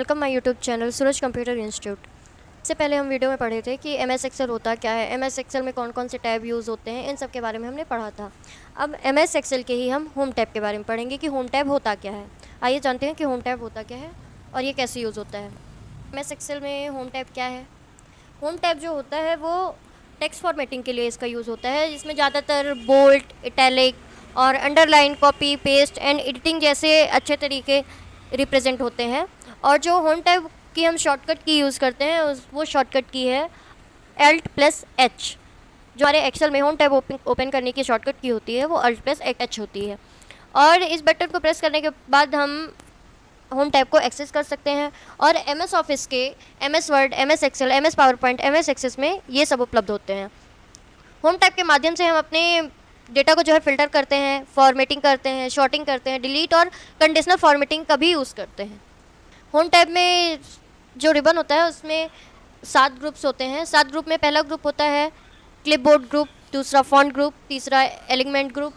Welcome my YouTube channel Suraj computer institute. इससे पहले हम वीडियो में पढ़े थे कि एम एस एक्सेल होता क्या है, एम एस एक्सेल में कौन कौन से टैब यूज़ होते हैं, इन सब के बारे में हमने पढ़ा था। अब एम एस एक्सेल के ही हम होम टैब के बारे में पढ़ेंगे कि होम टैब होता क्या है। आइए जानते हैं कि होम टैब होता क्या है और ये कैसे यूज़ होता है। एम एस एक्सेल में होम टैब क्या है। होम टैब जो होता है वो टेक्स्ट फॉर्मेटिंग के लिए इसका यूज़ होता है, जिसमें ज़्यादातर बोल्ड, इटैलिक और underline, copy paste and editing जैसे अच्छे तरीके रिप्रेजेंट होते हैं। और जो होम टैब की हम शॉर्टकट की यूज़ करते हैं वो शॉर्टकट की है Alt+H। जो हमारे एक्सेल में होम टैब ओपन करने की शॉर्टकट की होती है वो Alt+H होती है। और इस बटन को प्रेस करने के बाद हम होम टैब को एक्सेस कर सकते हैं। और एम एस ऑफिस के M S Word, M S Excel, M S PowerPoint, M S Access में ये सब उपलब्ध होते हैं। होम टैब के माध्यम से हम अपने डेटा को जो है फ़िल्टर करते हैं, फॉर्मेटिंग करते हैं, शॉर्टिंग करते हैं, डिलीट और कंडीशनल फॉर्मेटिंग का भी यूज़ करते हैं। होम टैब में जो रिबन होता है उसमें 7 ग्रुप्स होते हैं। 7 ग्रुप में पहला ग्रुप होता है क्लिपबोर्ड ग्रुप, दूसरा फॉन्ट ग्रुप, तीसरा एलिमेंट ग्रुप,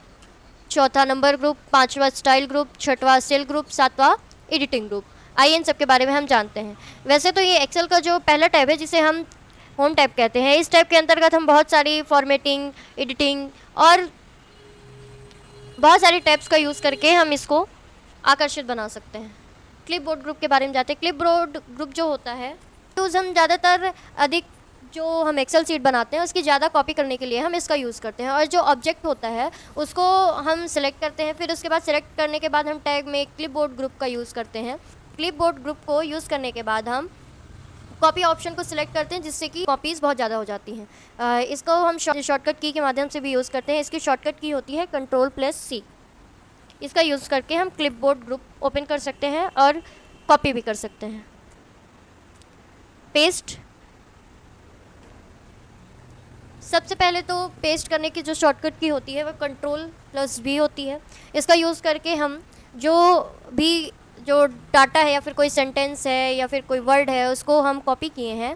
चौथा नंबर ग्रुप, पांचवा स्टाइल ग्रुप, छठवां सेल ग्रुप, सातवां एडिटिंग ग्रुप। आइए इन सब के बारे में हम जानते हैं। वैसे तो ये एक्सेल का जो पहला टैब है जिसे हम होम टैब कहते हैं, इस टैब के अंतर्गत हम बहुत सारी फॉर्मेटिंग, एडिटिंग और बहुत सारी टैब्स का यूज़ करके हम इसको आकर्षित बना सकते हैं। क्लिपबोर्ड ग्रुप के बारे में जानते हैं। क्लिपबोर्ड ग्रुप जो होता है यूज़ हम ज़्यादातर अधिक जो हम एक्सेल शीट बनाते हैं उसकी ज़्यादा कॉपी करने के लिए हम इसका यूज़ करते हैं। और जो ऑब्जेक्ट होता है उसको हम सिलेक्ट करते हैं, फिर उसके बाद सिलेक्ट करने के बाद हम टैग में क्लिपबोर्ड ग्रुप का यूज़ करते हैं। क्लिपबोर्ड ग्रुप को यूज़ करने के बाद हम कॉपी ऑप्शन को सिलेक्ट करते हैं, जिससे कि कॉपीज़ बहुत ज़्यादा हो जाती हैं। इसको हम शॉर्टकट की के माध्यम से भी यूज़ करते हैं। इसकी शॉर्टकट की होती है Ctrl+C। इसका यूज़ करके हम क्लिपबोर्ड ग्रुप ओपन कर सकते हैं और कॉपी भी कर सकते हैं। पेस्ट, सबसे पहले तो पेस्ट करने की जो शॉर्टकट की होती है वो Ctrl+V होती है। इसका यूज़ करके हम जो डाटा है या फिर कोई सेंटेंस है या फिर कोई वर्ड है उसको हम कॉपी किए हैं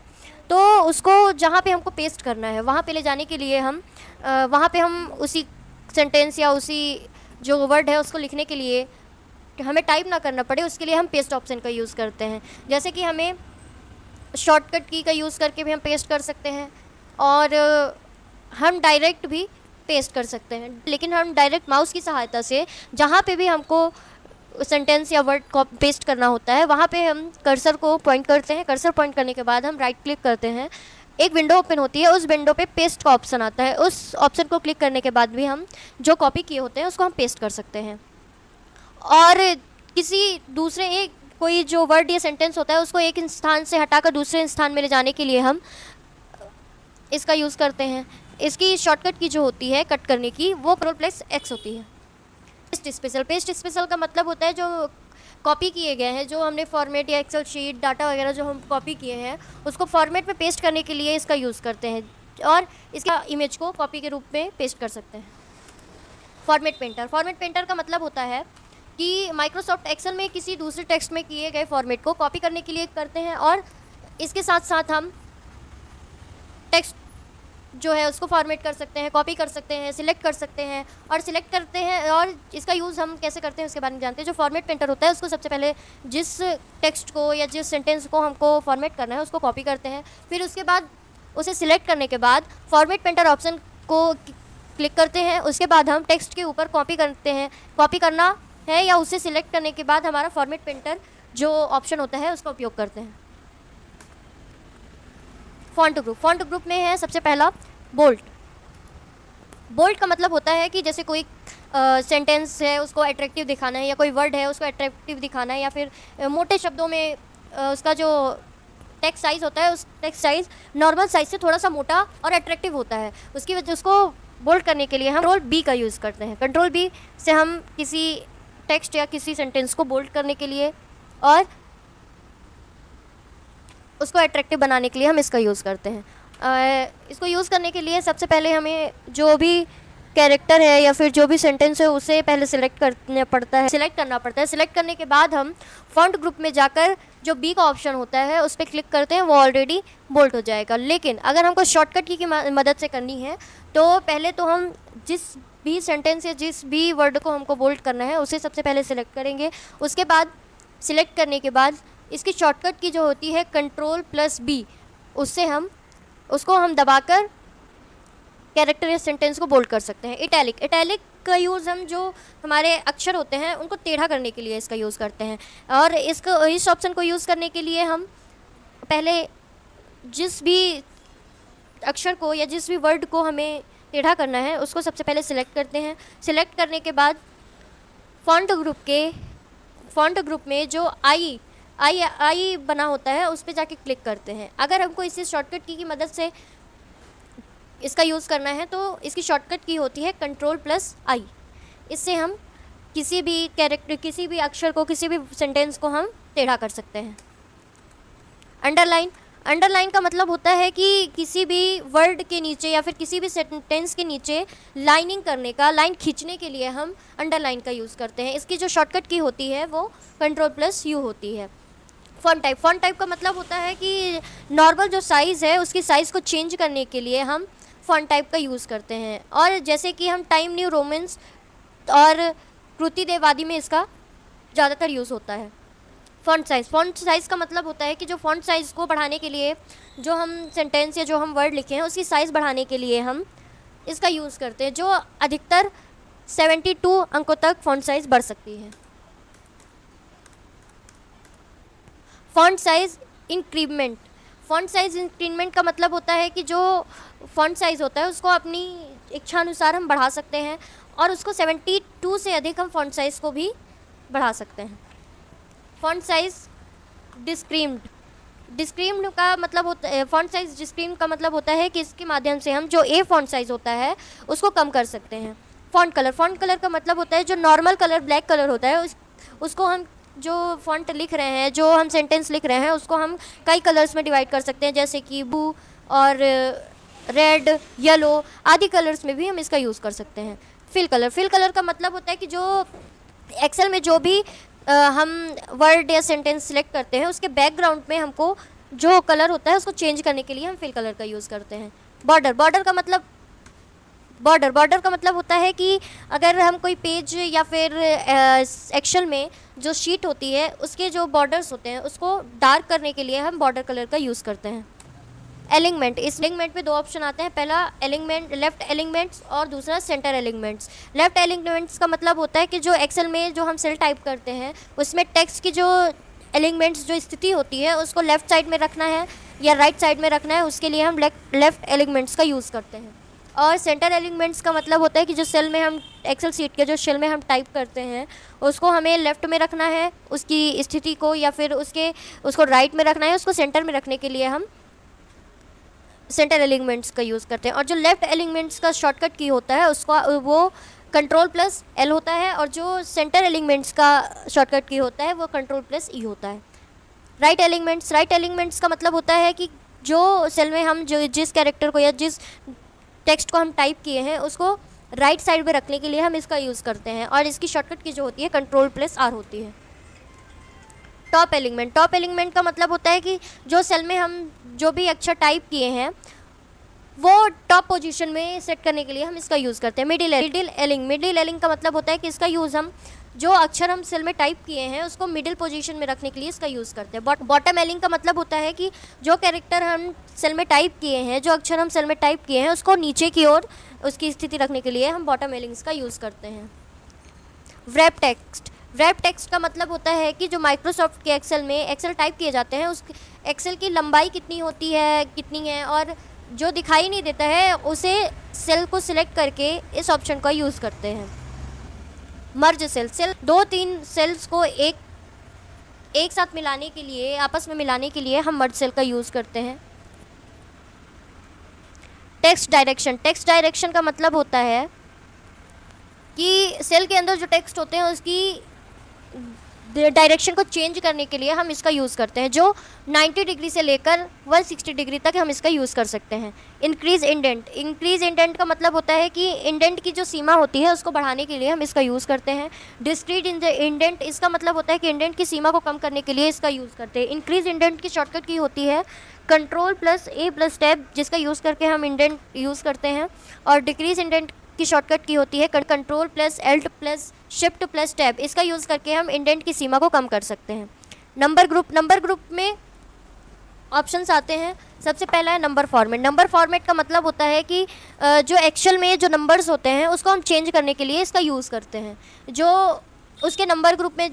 तो उसको जहाँ पे हमको पेस्ट करना है वहाँ पे ले जाने के लिए हम वहाँ पे हम उसी सेंटेंस या उसी जो वर्ड है उसको लिखने के लिए हमें टाइप ना करना पड़े, उसके लिए हम पेस्ट ऑप्शन का यूज़ करते हैं। जैसे कि हमें शॉर्टकट की का यूज़ करके भी हम पेस्ट कर सकते हैं और हम डायरेक्ट भी पेस्ट कर सकते हैं। लेकिन हम डायरेक्ट माउस की सहायता से जहाँ पे भी हमको सेंटेंस या वर्ड को पेस्ट करना होता है वहाँ पे हम कर्सर को पॉइंट करते हैं। कर्सर पॉइंट करने के बाद हम राइट क्लिक करते हैं, एक विंडो ओपन होती है, उस विंडो पे पेस्ट का ऑप्शन आता है। उस ऑप्शन को क्लिक करने के बाद भी हम जो कॉपी किए होते हैं उसको हम पेस्ट कर सकते हैं। और किसी दूसरे एक कोई जो वर्ड या सेंटेंस होता है उसको एक स्थान से हटाकर दूसरे स्थान में ले जाने के लिए हम इसका यूज़ करते हैं। इसकी शॉर्टकट की जो होती है कट करने की वो Ctrl+X होती है। पेस्ट स्पेशल का मतलब होता है जो कॉपी किए गए हैं, जो हमने फॉर्मेट या एक्सेल शीट, डाटा वगैरह जो हम कॉपी किए हैं उसको फॉर्मेट में पेस्ट करने के लिए इसका यूज़ करते हैं और इसका इमेज को कॉपी के रूप में पेस्ट कर सकते हैं। फॉर्मेट पेंटर का मतलब होता है कि माइक्रोसॉफ्ट एक्सेल में किसी दूसरे टेक्स्ट में किए गए फॉर्मेट को कॉपी करने के लिए करते हैं और इसके साथ साथ हम टेक्स्ट जो है उसको फॉर्मेट कर सकते हैं, कॉपी कर सकते हैं, सिलेक्ट कर सकते हैं और इसका यूज़ हम कैसे करते हैं उसके बारे में जानते हैं। जो फॉर्मेट पेंटर होता है उसको सबसे पहले जिस टेक्स्ट को या जिस सेंटेंस को हमको फॉर्मेट करना है उसको कॉपी करते हैं, फिर उसके बाद उसे सिलेक्ट करने के बाद फॉर्मेट पेंटर ऑप्शन को क्लिक करते हैं। उसके बाद हम टेक्स्ट के ऊपर कॉपी करते हैं, कॉपी करना है या उसे सिलेक्ट करने के बाद हमारा फॉर्मेट पेंटर जो ऑप्शन होता है उसका उपयोग करते हैं। फॉन्ट ग्रुप में है सबसे पहला बोल्ड का मतलब होता है कि जैसे कोई सेंटेंस है उसको अट्रैक्टिव दिखाना है या कोई वर्ड है उसको अट्रैक्टिव दिखाना है या फिर मोटे शब्दों में उसका जो टेक्स्ट साइज़ होता है उस टेक्स्ट साइज़ नॉर्मल साइज़ से थोड़ा सा मोटा और अट्रैक्टिव होता है। उसकी वजह उसको बोल्ड करने के लिए हम Ctrl+B का यूज़ करते हैं। Ctrl+B से हम किसी टेक्स्ट या किसी सेंटेंस को बोल्ड करने के लिए और उसको अट्रैक्टिव बनाने के लिए हम इसका यूज़ करते हैं। इसको यूज़ करने के लिए सबसे पहले हमें जो भी कैरेक्टर है या फिर जो भी सेंटेंस है उसे पहले सिलेक्ट करना पड़ता है। सिलेक्ट करने के बाद हम फॉन्ट ग्रुप में जाकर जो बी का ऑप्शन होता है उस पर क्लिक करते हैं, वो ऑलरेडी बोल्ड हो जाएगा। लेकिन अगर हमको शॉर्टकट की मदद से करनी है तो पहले तो हम जिस भी सेंटेंस या जिस भी वर्ड को हमको बोल्ड करना है उसे सबसे पहले सिलेक्ट करेंगे। उसके बाद सिलेक्ट करने के बाद इसकी शॉर्टकट की जो होती है कंट्रोल प्लस बी, उससे हम उसको हम दबाकर कैरेक्टर या सेंटेंस को बोल्ड कर सकते हैं। इटैलिक, इटैलिक का यूज़ हम जो हमारे अक्षर होते हैं उनको टेढ़ा करने के लिए इसका यूज़ करते हैं। और इस ऑप्शन को यूज़ करने के लिए हम पहले जिस भी अक्षर को या जिस भी वर्ड को हमें टेढ़ा करना है उसको सबसे पहले सिलेक्ट करते हैं। सिलेक्ट करने के बाद फ़ॉन्ट ग्रुप में जो आई बना होता है उस पर जाके क्लिक करते हैं। अगर हमको इसी शॉर्टकट की मदद से इसका यूज़ करना है तो इसकी शॉर्टकट की होती है कंट्रोल प्लस आई। इससे हम किसी भी कैरेक्टर, किसी भी अक्षर को, किसी भी सेंटेंस को हम टेढ़ा कर सकते हैं। अंडरलाइन, अंडरलाइन का मतलब होता है कि किसी भी वर्ड के नीचे या फिर किसी भी सेंटेंस के नीचे लाइनिंग करने का, लाइन खींचने के लिए हम अंडरलाइन का यूज़ करते हैं। इसकी जो शॉर्टकट की होती है वो कंट्रोल प्लस यू होती है। फ़ॉन्ट टाइप, फ़ॉन्ट टाइप का मतलब होता है कि नॉर्मल जो साइज़ है उसकी साइज़ को चेंज करने के लिए हम फ़ॉन्ट टाइप का यूज़ करते हैं। और जैसे कि हम टाइम न्यू रोमन्स और कृति देव आदि में इसका ज़्यादातर यूज़ होता है। फ़ॉन्ट साइज़, फ़ॉन्ट साइज़ का मतलब होता है कि जो फ़ॉन्ट साइज़ को बढ़ाने के लिए जो हम सेंटेंस या जो हम वर्ड लिखे हैं उसकी साइज़ बढ़ाने के लिए हम इसका यूज़ करते हैं, जो अधिकतर 72 अंकों तक फ़ॉन्ट साइज़ बढ़ सकती है। Font size increment, font size increment का मतलब होता है कि जो फ़ॉन्ट साइज़ होता है उसको अपनी इच्छानुसार हम बढ़ा सकते हैं और उसको 72 से अधिक हम फ़ॉन्ट साइज़ को भी बढ़ा सकते हैं। फ़ॉन्ट साइज़ डिस्क्रीम्ड, डिस्क्रीम्ड का मतलब होता है, फ़ॉन्ट साइज़ डिस्क्रीम्ड का मतलब होता है कि इसके माध्यम से हम जो ए फ़ॉन्ट साइज़ होता है उसको कम कर सकते हैं। फ़ॉन्ट कलर, फ़ॉन्ट कलर का मतलब होता है जो नॉर्मल कलर ब्लैक कलर होता है उसको हम जो फ़ॉन्ट लिख रहे हैं, जो हम सेंटेंस लिख रहे हैं उसको हम कई कलर्स में डिवाइड कर सकते हैं, जैसे कि ब्लू और रेड, येलो आदि कलर्स में भी हम इसका यूज़ कर सकते हैं। फिल कलर, फिल कलर का मतलब होता है कि जो एक्सेल में जो भी हम वर्ड या सेंटेंस सिलेक्ट करते हैं उसके बैकग्राउंड में हमको जो कलर होता है उसको चेंज करने के लिए हम फिल कलर का यूज़ करते हैं। बॉर्डर, बॉर्डर का मतलब होता है कि अगर हम कोई पेज या फिर एक्सेल में जो शीट होती है उसके जो बॉर्डर्स होते हैं उसको डार्क करने के लिए हम बॉर्डर कलर का यूज़ करते हैं। एलिमेंट, इस एलिमेंट में दो ऑप्शन आते हैं, पहला एलिमेंट लेफ्ट एलिमेंट्स और दूसरा सेंटर एलिमेंट्स। लेफ्ट एलिमेंट्स का मतलब होता है कि जो एक्सेल में जो हम सेल टाइप करते हैं उसमें टेक्स्ट की जो एलिमेंट्स जो स्थिति होती है उसको लेफ़्ट साइड में रखना है या राइट साइड में रखना है, उसके लिए हम लेफ़्ट एलिमेंट्स का यूज़ करते हैं। और सेंटर एलिमेंट्स का मतलब होता है कि जो सेल में हम एक्सेल सीट के जो सेल में हम टाइप करते हैं उसको हमें लेफ़्ट में रखना है, उसकी स्थिति को, या फिर उसको राइट में रखना है, उसको सेंटर में रखने के लिए हम सेंटर एलिमेंट्स का यूज़ करते हैं। और जो लेफ़्ट एलिमेंट्स का शॉर्टकट की होता है उसको वो कंट्रोल प्लस एल होता है और जो सेंटर एलिमेंट्स का शॉर्टकट की होता है वो कंट्रोल प्लस ई होता है। राइट एलिमेंट्स का मतलब होता है कि जो सेल में हम जो जिस कैरेक्टर को या जिस टेक्स्ट को हम टाइप किए हैं उसको राइट साइड में रखने के लिए हम इसका यूज़ करते हैं और इसकी शॉर्टकट की जो होती है कंट्रोल प्लस आर होती है। टॉप एलिमेंट का मतलब होता है कि जो सेल में हम जो भी अक्षर टाइप किए हैं वो टॉप पोजीशन में सेट करने के लिए हम इसका यूज़ करते हैं। मिडिल एलिंग का मतलब होता है कि इसका यूज़ हम जो अक्षर हम सेल में टाइप किए हैं उसको मिडिल पोजीशन में रखने के लिए इसका यूज़ करते हैं। बॉटम एलिंग का मतलब होता है कि जो कैरेक्टर हम सेल में टाइप किए हैं, जो अक्षर हम सेल में टाइप किए हैं उसको नीचे की ओर उसकी स्थिति रखने के लिए हम बॉटम एलिंग्स का यूज़ करते हैं। व्रैप टेक्स्ट का मतलब होता है कि जो माइक्रोसॉफ्ट के एक्सेल में एक्सेल टाइप किए जाते हैं उस एक्सेल की लंबाई कितनी है और जो दिखाई नहीं देता है उसे सेल को सिलेक्ट करके इस ऑप्शन का यूज़ करते हैं। मर्ज सेल 2-3 सेल्स को एक साथ मिलाने के लिए, आपस में मिलाने के लिए हम मर्ज सेल का यूज़ करते हैं। टेक्स्ट डायरेक्शन का मतलब होता है कि सेल के अंदर जो टेक्स्ट होते हैं उसकी डायरेक्शन को चेंज करने के लिए हम इसका यूज़ करते हैं, जो 90 डिग्री से लेकर 160 डिग्री तक हम इसका यूज़ कर सकते हैं। इंक्रीज इंडेंट का मतलब होता है कि इंडेंट की जो सीमा होती है उसको बढ़ाने के लिए हम इसका यूज़ करते हैं। डिस्क्रीट इंडेंट, इसका मतलब होता है कि इंडेंट की सीमा को कम करने के लिए इसका यूज़ करते हैं। इंक्रीज इंडेंट की शॉर्टकट की होती है कंट्रोल प्लस ए प्लस टैब, जिसका यूज़ करके हम इंडेंट यूज़ करते हैं। और डिक्रीज इंडेंट की शॉर्टकट की होती है control plus Alt plus shift plus tab, इसका यूज़ करके हम इंडेंट की सीमा को कम कर सकते हैं। नंबर ग्रुप में ऑप्शंस आते हैं। सबसे पहला है नंबर फॉर्मेट। नंबर फॉर्मेट का मतलब होता है कि जो एक्चुअल में जो नंबर्स होते हैं उसको हम चेंज करने के लिए इसका यूज़ करते हैं। जो उसके नंबर ग्रुप में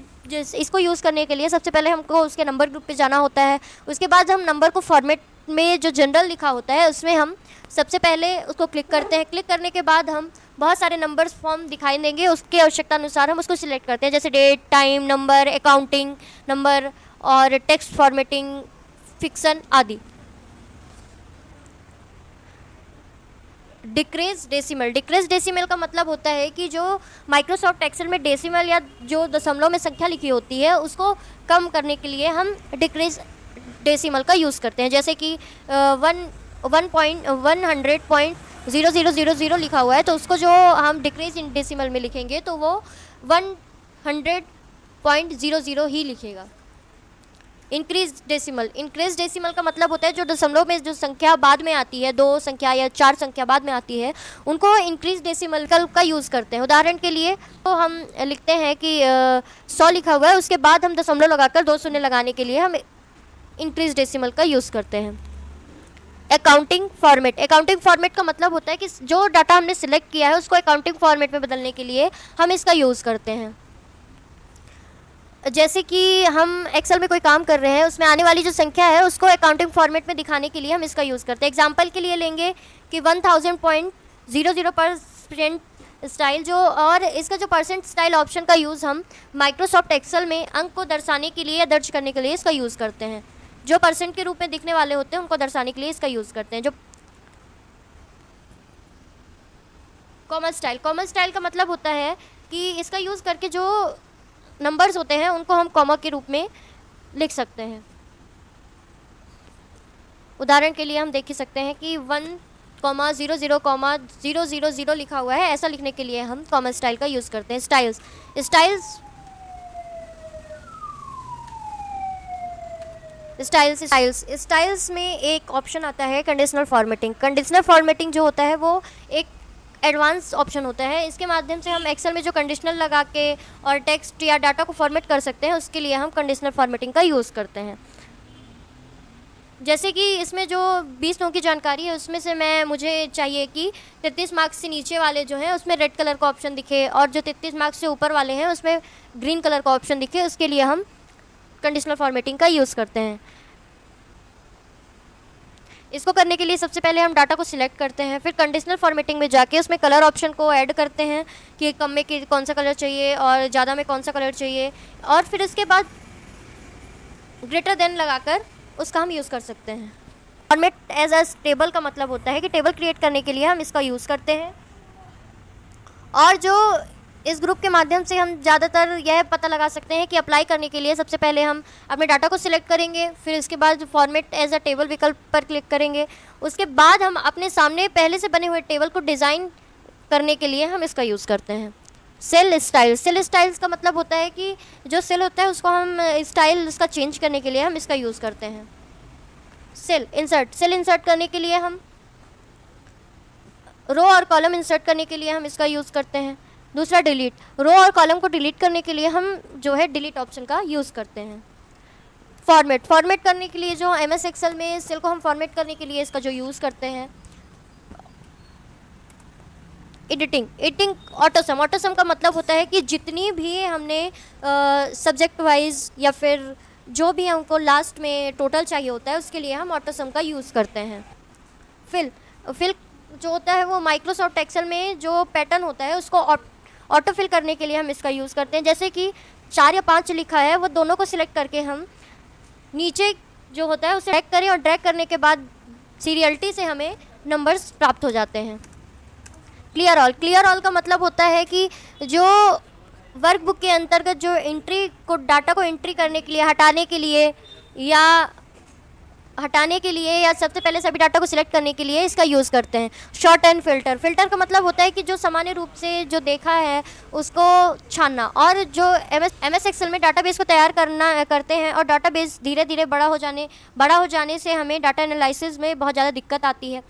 इसको यूज़ करने के लिए सबसे पहले हमको उसके नंबर ग्रुप पे जाना होता है। उसके बाद हम नंबर को फॉर्मेट में जो जनरल लिखा होता है उसमें हम सबसे पहले उसको क्लिक करते हैं। क्लिक करने के बाद हम बहुत सारे नंबर्स फॉर्म दिखाई देंगे, उसके आवश्यकता अनुसार हम उसको सिलेक्ट करते हैं, जैसे date, time, number, accounting number और टेक्स्ट फॉर्मेटिंग, फिक्सन आदि। डिक्रीज डेसिमल का मतलब होता है कि जो माइक्रोसॉफ्ट एक्सेल में डेसिमल या जो दशमलव में संख्या लिखी होती है उसको कम करने के लिए हम डिक्रीज डेसिमल का यूज़ करते हैं। जैसे कि 100.0000 लिखा हुआ है तो उसको जो हम डिक्रीज इन डेसिमल में लिखेंगे तो वो 100.00 ही लिखेगा। इंक्रीज डेसिमल का मतलब होता है जो दशमलव में जो संख्या बाद में आती है, 2 संख्या या 4 संख्या बाद में आती है, उनको इंक्रीज डेसिमल का यूज़ करते हैं। उदाहरण के लिए तो हम लिखते हैं कि 100 लिखा हुआ है, उसके बाद हम दशमलव लगाकर 2 शून्य लगाने के लिए हम इंक्रीज डेसिमल का यूज़ करते हैं। अकाउंटिंग फॉर्मेट का मतलब होता है कि जो डाटा हमने सिलेक्ट किया है उसको अकाउंटिंग फॉर्मेट में बदलने के लिए हम इसका यूज़ करते हैं। जैसे कि हम एक्सेल में कोई काम कर रहे हैं, उसमें आने वाली जो संख्या है उसको अकाउंटिंग फॉर्मेट में दिखाने के लिए हम इसका यूज़ करते हैं। एग्जांपल के लिए लेंगे कि 1000.00% स्टाइल जो, और इसका जो परसेंट स्टाइल ऑप्शन का यूज़ हम माइक्रोसॉफ्ट एक्सेल में अंक को दर्शाने के लिए या दर्ज करने के लिए इसका यूज़ करते हैं। जो परसेंट के रूप में दिखने वाले होते हैं उनको दर्शाने के लिए इसका यूज़ करते हैं। जो कॉमा स्टाइल का मतलब होता है कि इसका यूज़ करके जो नंबर्स होते हैं उनको हम कॉमा के रूप में लिख सकते हैं। उदाहरण के लिए हम देख ही सकते हैं कि 1,00,0,000 लिखा हुआ है, ऐसा लिखने के लिए हम कॉमा स्टाइल का यूज़ करते हैं। स्टाइल्स में एक ऑप्शन आता है कंडीशनल फॉर्मेटिंग जो होता है वो एक एडवांस ऑप्शन होता है। इसके माध्यम से हम एक्सेल में जो कंडीशनल लगा के और टेक्स्ट या डाटा को फॉर्मेट कर सकते हैं, उसके लिए हम कंडीशनल फॉर्मेटिंग का यूज़ करते हैं। जैसे कि इसमें जो 20 नंबरों की जानकारी है उसमें से मुझे चाहिए कि 33 मार्क्स से नीचे वाले जो हैं उसमें रेड कलर का ऑप्शन दिखे और जो 33 मार्क्स से ऊपर वाले हैं उसमें ग्रीन कलर का ऑप्शन दिखे, उसके लिए हम कंडीशनल फॉर्मेटिंग का यूज़ करते हैं। इसको करने के लिए सबसे पहले हम डाटा को सिलेक्ट करते हैं, फिर कंडीशनल फॉर्मेटिंग में जाके उसमें कलर ऑप्शन को ऐड करते हैं कि कम में कौन सा कलर चाहिए और ज़्यादा में कौन सा कलर चाहिए, और फिर उसके बाद ग्रेटर देन लगाकर उसका हम यूज़ कर सकते हैं। फॉर्मेट एज टेबल का मतलब होता है कि टेबल क्रिएट करने के लिए हम इसका यूज़ करते हैं। और जो इस ग्रुप के माध्यम से हम ज़्यादातर यह पता लगा सकते हैं कि अप्लाई करने के लिए सबसे पहले हम अपने डाटा को सिलेक्ट करेंगे, फिर इसके बाद फॉर्मेट एज अ टेबल विकल्प पर क्लिक करेंगे। उसके बाद हम अपने सामने पहले से बने हुए टेबल को डिज़ाइन करने के लिए हम इसका यूज़ करते हैं। सेल स्टाइल्स का मतलब होता है कि जो सेल होता है उसको हम स्टाइल उसका चेंज करने के लिए हम इसका यूज़ करते हैं। सेल इंसर्ट करने के लिए हम रो और कॉलम इंसर्ट करने के लिए हम इसका यूज़ करते हैं। दूसरा डिलीट, रो और कॉलम को डिलीट करने के लिए हम जो है डिलीट ऑप्शन का यूज़ करते हैं। फॉर्मेट करने के लिए जो MS एक्सेल में सेल को हम फॉर्मेट करने के लिए इसका जो यूज़ करते हैं। एडिटिंग ऑटोसम का मतलब होता है कि जितनी भी हमने सब्जेक्ट वाइज या फिर जो भी हमको लास्ट में टोटल चाहिए होता है उसके लिए हम ऑटोसम का यूज़ करते हैं। फिल जो होता है वो माइक्रोसॉफ्ट एक्सेल में जो पैटर्न होता है उसको ऑटो फिल करने के लिए हम इसका यूज़ करते हैं। जैसे कि 4 या 5 लिखा है, वो दोनों को सिलेक्ट करके हम नीचे जो होता है उसे ड्रैग करें और ड्रैग करने के बाद सीरियलिटी से हमें नंबर्स प्राप्त हो जाते हैं। क्लियर ऑल का मतलब होता है कि जो वर्कबुक के अंतर्गत जो डाटा को एंट्री करने के लिए हटाने के लिए या सबसे पहले सभी डाटा को सिलेक्ट करने के लिए इसका यूज़ करते हैं। शॉर्ट एंड फिल्टर का मतलब होता है कि जो सामान्य रूप से जो देखा है उसको छानना, और जो MS एक्सेल में डाटाबेस को तैयार करते हैं और डाटाबेस धीरे धीरे बड़ा हो जाने से हमें डाटा एनालिसिस में बहुत ज़्यादा दिक्कत आती है।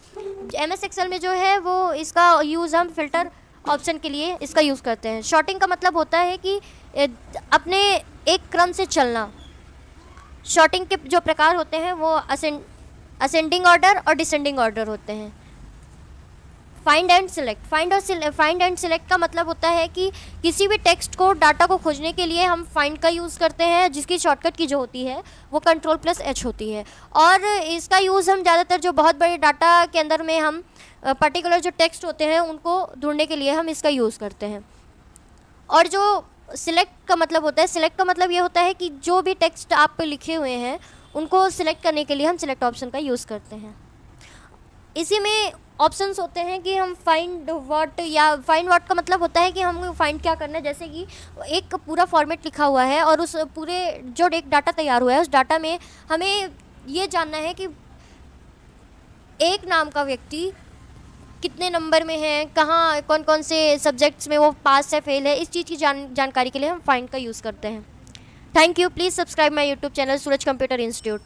MS एक्सेल में जो है वो इसका यूज़ हम फिल्टर ऑप्शन के लिए इसका यूज़ करते हैं। शॉर्टिंग का मतलब होता है कि अपने एक क्रम से चलना, शॉर्टिंग के जो प्रकार होते हैं वो असेंडिंग ऑर्डर और डिसेंडिंग ऑर्डर होते हैं। Find and select, find and select का मतलब होता है कि किसी भी टेक्स्ट को, डाटा को खोजने के लिए हम फाइंड का यूज़ करते हैं, जिसकी शॉर्टकट की जो होती है वो कंट्रोल+H होती है। और इसका यूज़ हम ज़्यादातर जो बहुत बड़े डाटा के अंदर में हम पर्टिकुलर जो टेक्स्ट होते हैं उनको ढूंढने के लिए हम इसका यूज़ करते हैं। और जो सिलेक्ट का मतलब होता है, सिलेक्ट का मतलब ये होता है कि जो भी टेक्स्ट आप पे लिखे हुए हैं उनको सिलेक्ट करने के लिए हम सिलेक्ट ऑप्शन का यूज़ करते हैं। इसी में ऑप्शंस होते हैं कि हम फाइंड व्हाट, या फाइंड व्हाट का मतलब होता है कि हम फाइंड क्या करना है। जैसे कि एक पूरा फॉर्मेट लिखा हुआ है और उस पूरे जो एक डाटा तैयार हुआ है उस डाटा में हमें ये जानना है कि एक नाम का व्यक्ति कितने नंबर में है, कहाँ कौन कौन से सब्जेक्ट्स में वो पास है, फेल है। इस चीज़ की जानकारी के लिए हम फाइंड का यूज़ करते हैं। Thank you. Please subscribe my YouTube channel Suraj computer institute.